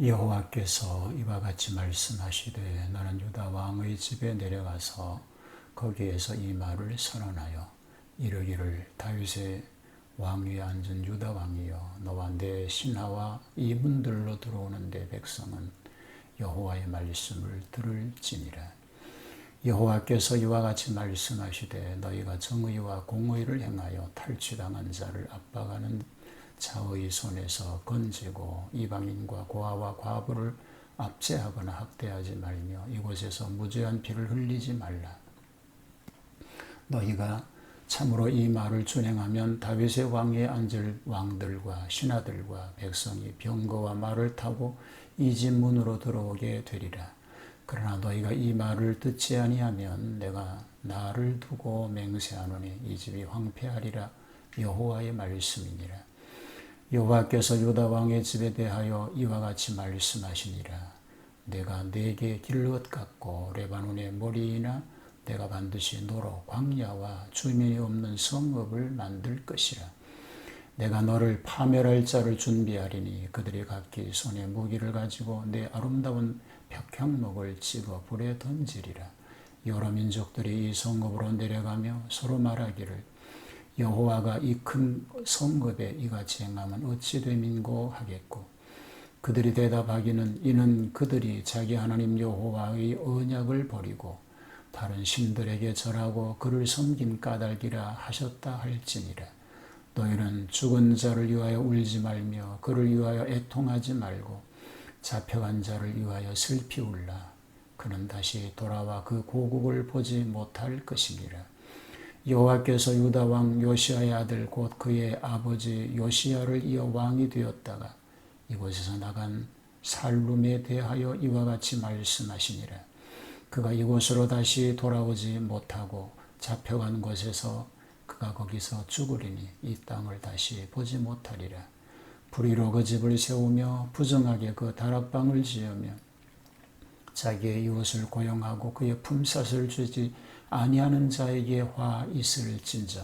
여호와께서 이와 같이 말씀하시되 나는 유다 왕의 집에 내려가서 거기에서 이 말을 선언하여 이르기를 다윗의 왕위에 앉은 유다 왕이여 너와 내 신하와 이 문들로 들어오는 내 백성은 여호와의 말씀을 들을지니라. 여호와께서 이와 같이 말씀하시되 너희가 정의와 공의를 행하여 탈취당한 자를 압박하는 자의 손에서 건지고 이방인과 고아와 과부를 압제하거나 학대하지 말며 이곳에서 무죄한 피를 흘리지 말라. 너희가 참으로 이 말을 준행하면 다윗의 왕위에 앉을 왕들과 신하들과 백성이 병거와 말을 타고 이 집 문으로 들어오게 되리라. 그러나 너희가 이 말을 듣지 아니하면 내가 나를 두고 맹세하노니 이 집이 황폐하리라. 여호와의 말씀이니라. 여호와께서 유다 왕의 집에 대하여 이와 같이 말씀하시니라. 내가 네게 길것 같고 레바논의 머리이나 내가 반드시 노로 광야와 주민이 없는 성읍을 만들 것이라. 내가 너를 파멸할 자를 준비하리니 그들이 각기 손에 무기를 가지고 내 아름다운 백향목을 찍어 불에 던지리라. 여러 민족들이 이 성읍으로 내려가며 서로 말하기를 여호와가 이 큰 성읍에 이같이 행하면 어찌 됨인고 하겠고 그들이 대답하기는 이는 그들이 자기 하나님 여호와의 언약을 버리고 다른 신들에게 절하고 그를 섬긴 까닭이라 하셨다 할지니라. 너희는 죽은 자를 위하여 울지 말며 그를 위하여 애통하지 말고 잡혀간 자를 위하여 슬피 울라. 그는 다시 돌아와 그 고국을 보지 못할 것이니라. 여호와께서 유다 왕 요시야의 아들 곧 그의 아버지 요시야를 이어 왕이 되었다가 이곳에서 나간 살룸에 대하여 이와 같이 말씀하시니라. 그가 이곳으로 다시 돌아오지 못하고 잡혀간 곳에서 그가 거기서 죽으리니 이 땅을 다시 보지 못하리라. 불의로 그 집을 세우며 부정하게 그 다락방을 지으며 자기의 이웃을 고용하고 그의 품삯을 주지 아니하는 자에게 화 있을진저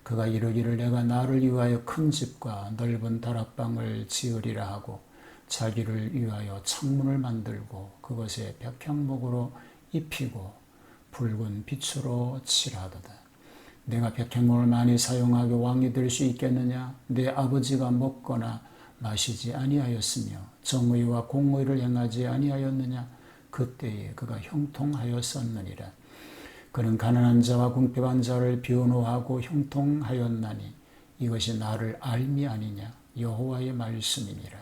그가 이르기를 내가 나를 위하여 큰 집과 넓은 다락방을 지으리라 하고 자기를 위하여 창문을 만들고 그것에 백향목으로 입히고 붉은 빛으로 칠하도다. 내가 백향목을 많이 사용하여 왕이 될 수 있겠느냐? 내 아버지가 먹거나 마시지 아니하였으며 정의와 공의를 행하지 아니하였느냐? 그때에 그가 형통하였었느니라. 그는 가난한 자와 궁핍한 자를 변호하고 형통하였나니 이것이 나를 알미 아니냐? 여호와의 말씀이니라.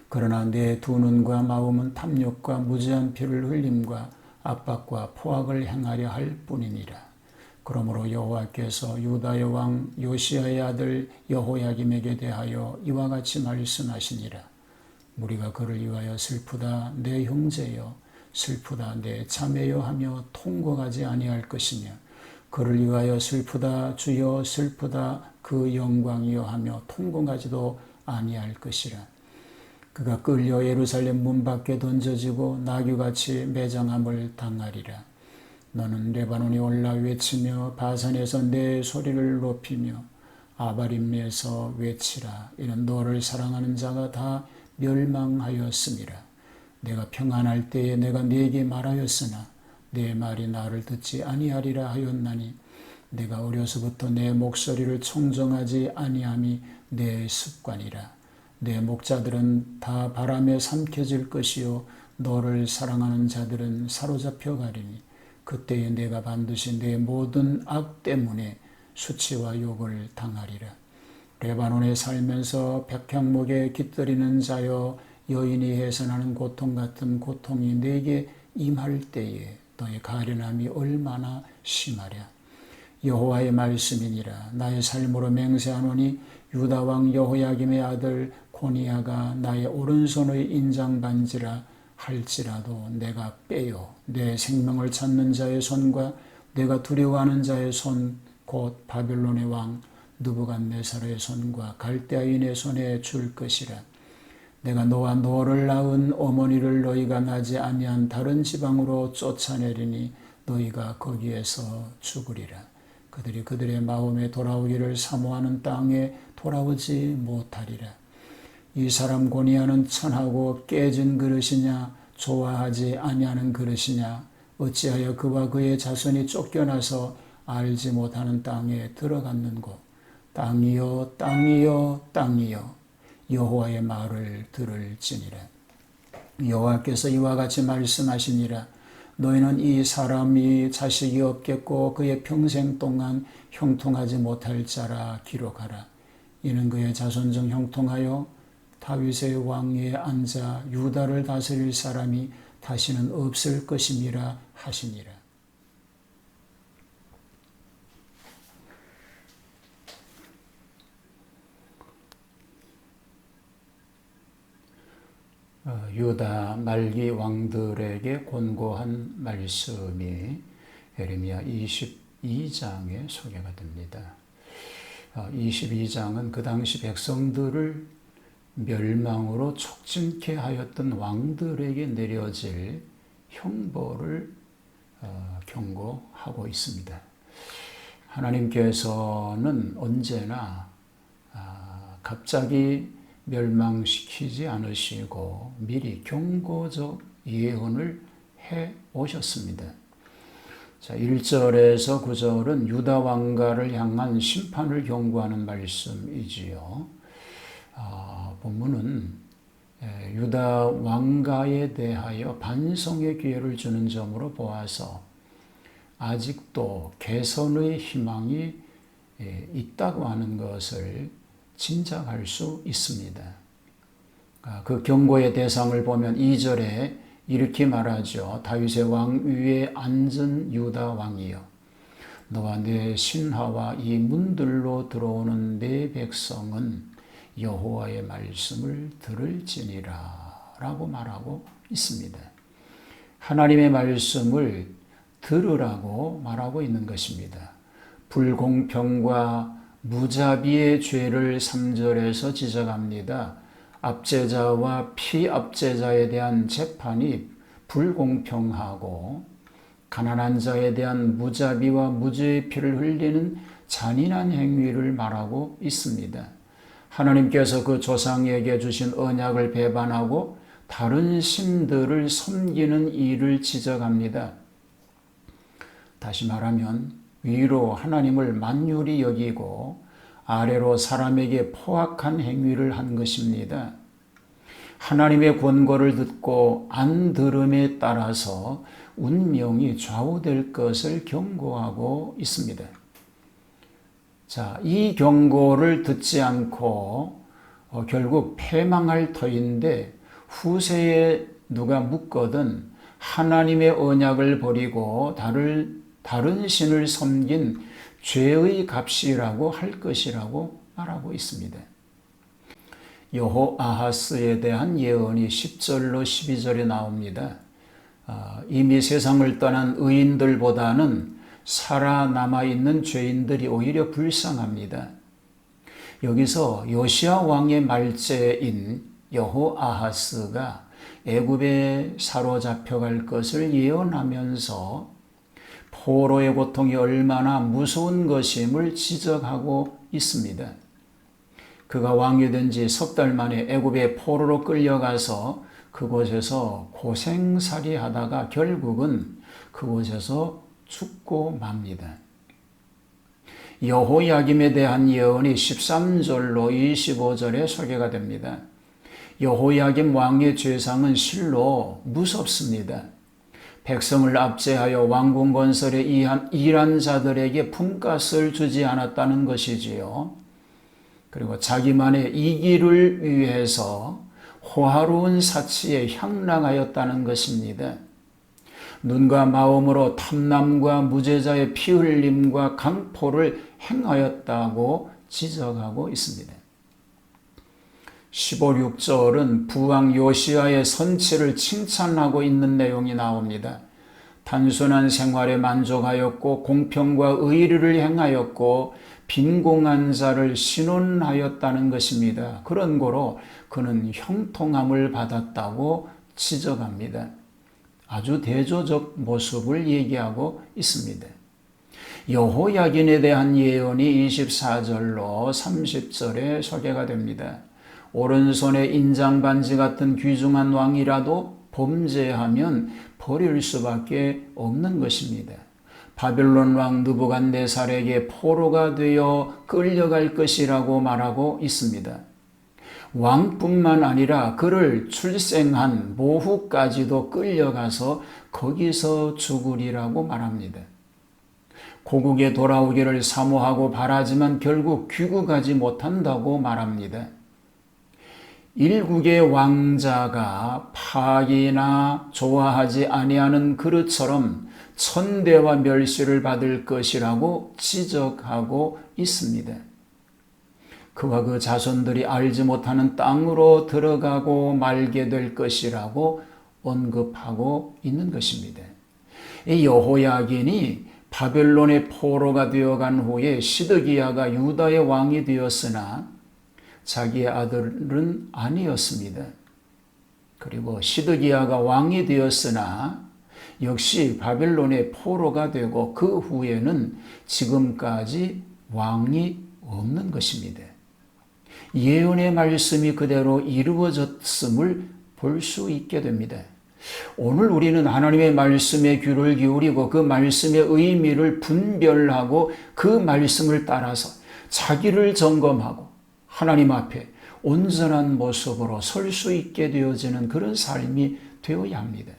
그러나 내 두 눈과 마음은 탐욕과 무죄한 피를 흘림과 압박과 포악을 행하려 할 뿐이니라. 그러므로 여호와께서 유다의 왕 요시야의 아들 여호야김에게 대하여 이와 같이 말씀하시니라. 무리가 그를 위하여 슬프다 내 형제여 슬프다 내 자매여 하며 통곡하지 아니할 것이며 그를 위하여 슬프다 주여 슬프다 그 영광이여 하며 통곡하지도 아니할 것이라. 그가 끌려 예루살렘 문 밖에 던져지고 나귀같이 매장함을 당하리라. 너는 레바논에 올라 외치며 바산에서 내 소리를 높이며 아바림에서 외치라. 이는 너를 사랑하는 자가 다 멸망하였음이라. 내가 평안할 때에 내가 네게 말하였으나 내 말이 나를 듣지 아니하리라 하였나니 내가 어려서부터 내 목소리를 청정하지 아니함이 내 습관이라. 내 목자들은 다 바람에 삼켜질 것이요 너를 사랑하는 자들은 사로잡혀 가리니 그때에 내가 반드시 내 모든 악 때문에 수치와 욕을 당하리라. 레바논에 살면서 백향목에 깃들이는 자여 여인이 해산하는 고통 같은 고통이 내게 임할 때에 너의 가련함이 얼마나 심하랴. 여호와의 말씀이니라. 나의 삶으로 맹세하노니 유다 왕 여호야김의 아들 고니야가 나의 오른손의 인장반지라 할지라도 내가 빼어 내 생명을 찾는 자의 손과 내가 두려워하는 자의 손 곧 바벨론의 왕 느부갓네살의 손과 갈대아인의 손에 줄 것이라. 내가 너와 너를 낳은 어머니를 너희가 나지 아니한 다른 지방으로 쫓아내리니 너희가 거기에서 죽으리라. 그들이 그들의 마음에 돌아오기를 사모하는 땅에 돌아오지 못하리라. 이 사람 고니아는 천하고 깨진 그릇이냐 좋아하지 아니하는 그릇이냐 어찌하여 그와 그의 자손이 쫓겨나서 알지 못하는 땅에 들어갔는고 땅이여 땅이여 땅이여 여호와의 말을 들을지니라. 여호와께서 이와 같이 말씀하시니라. 너희는 이 사람이 자식이 없겠고 그의 평생 동안 형통하지 못할 자라 기록하라. 이는 그의 자손 중 형통하여 다윗의 왕위에 앉아 유다를 다스릴 사람이 다시는 없을 것임이라 하시니라. 유다 말기 왕들에게 권고한 말씀이 예레미야 22장에 소개가 됩니다. 22장은 그 당시 백성들을 멸망으로 촉진케 하였던 왕들에게 내려질 형벌을 경고하고 있습니다. 하나님께서는 언제나 갑자기 멸망시키지 않으시고 미리 경고적 예언을 해 오셨습니다. 자, 1절에서 9절은 유다 왕가를 향한 심판을 경고하는 말씀이지요. 본문은 유다 왕가에 대하여 반성의 기회를 주는 점으로 보아서 아직도 개선의 희망이 있다고 하는 것을 짐작할 수 있습니다. 그 경고의 대상을 보면 2절에 이렇게 말하죠. 다윗의 왕위에 앉은 유다 왕이여 너와 내 신하와 이 문들로 들어오는 내 백성은 여호와의 말씀을 들을지니라 라고 말하고 있습니다. 하나님의 말씀을 들으라고 말하고 있는 것입니다. 불공평과 무자비의 죄를 3절에서 지적합니다. 압제자와 피압제자에 대한 재판이 불공평하고 가난한 자에 대한 무자비와 무죄의 피를 흘리는 잔인한 행위를 말하고 있습니다. 하나님께서 그 조상에게 주신 언약을 배반하고 다른 신들을 섬기는 일을 지적합니다. 다시 말하면 위로 하나님을 만유리 여기고 아래로 사람에게 포악한 행위를 한 것입니다. 하나님의 권고를 듣고 안 들음에 따라서 운명이 좌우될 것을 경고하고 있습니다. 자, 이 경고를 듣지 않고 결국 패망할 터인데 후세에 누가 묻거든 하나님의 언약을 버리고 다른 신을 섬긴 죄의 값이라고 할 것이라고 말하고 있습니다. 여호아하스에 대한 예언이 10절로 12절에 나옵니다. 이미 세상을 떠난 의인들보다는 살아남아있는 죄인들이 오히려 불쌍합니다. 여기서 요시야 왕의 말제인 여호아하스가 애굽에 사로잡혀갈 것을 예언하면서 포로의 고통이 얼마나 무서운 것임을 지적하고 있습니다. 그가 왕이 된 지 석 달 만에 애굽의 포로로 끌려가서 그곳에서 고생살이 하다가 결국은 그곳에서 죽고 맙니다. 여호야김에 대한 예언이 13절로 25절에 소개가 됩니다. 여호야김 왕의 죄상은 실로 무섭습니다. 백성을 압제하여 왕궁 건설에 일한 자들에게 품값을 주지 않았다는 것이지요. 그리고 자기만의 이기를 위해서 호화로운 사치에 향락하였다는 것입니다. 눈과 마음으로 탐남과 무죄자의 피 흘림과 강포를 행하였다고 지적하고 있습니다. 15, 6절은 부왕 요시야의 선치를 칭찬하고 있는 내용이 나옵니다. 단순한 생활에 만족하였고 공평과 의리를 행하였고 빈공한 자를 신원하였다는 것입니다. 그런 고로 그는 형통함을 받았다고 지적합니다. 아주 대조적 모습을 얘기하고 있습니다. 여호야긴에 대한 예언이 24절로 30절에 소개가 됩니다. 오른손에 인장반지 같은 귀중한 왕이라도 범죄하면 버릴 수밖에 없는 것입니다. 바벨론 왕 느부갓네살에게 포로가 되어 끌려갈 것이라고 말하고 있습니다. 왕뿐만 아니라 그를 출생한 모후까지도 끌려가서 거기서 죽으리라고 말합니다. 고국에 돌아오기를 사모하고 바라지만 결국 귀국하지 못한다고 말합니다. 일국의 왕자가 파기나 좋아하지 아니하는 그릇처럼 천대와 멸시를 받을 것이라고 지적하고 있습니다. 그와 그 자손들이 알지 못하는 땅으로 들어가고 말게 될 것이라고 언급하고 있는 것입니다. 이 여호야긴이 바벨론의 포로가 되어간 후에 시드기야가 유다의 왕이 되었으나 자기의 아들은 아니었습니다. 그리고 시드기야가 왕이 되었으나 역시 바벨론의 포로가 되고 그 후에는 지금까지 왕이 없는 것입니다. 예언의 말씀이 그대로 이루어졌음을 볼 수 있게 됩니다. 오늘 우리는 하나님의 말씀에 귀를 기울이고 그 말씀의 의미를 분별하고 그 말씀을 따라서 자기를 점검하고 하나님 앞에 온전한 모습으로 설 수 있게 되어지는 그런 삶이 되어야 합니다.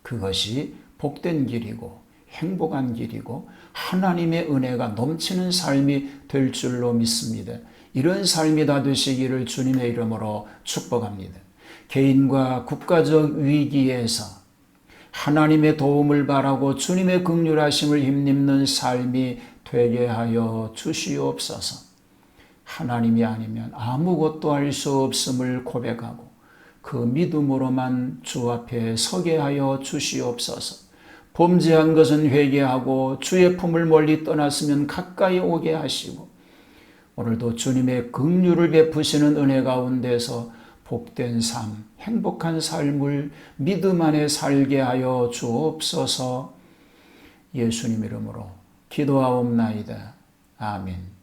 그것이 복된 길이고 행복한 길이고 하나님의 은혜가 넘치는 삶이 될 줄로 믿습니다. 이런 삶이 다 되시기를 주님의 이름으로 축복합니다. 개인과 국가적 위기에서 하나님의 도움을 바라고 주님의 긍휼하심을 힘입는 삶이 되게 하여 주시옵소서. 하나님이 아니면 아무것도 할 수 없음을 고백하고 그 믿음으로만 주 앞에 서게 하여 주시옵소서. 범죄한 것은 회개하고 주의 품을 멀리 떠났으면 가까이 오게 하시고 오늘도 주님의 긍휼을 베푸시는 은혜 가운데서 복된 삶, 행복한 삶을 믿음 안에 살게 하여 주옵소서. 예수님 이름으로 기도하옵나이다. 아멘.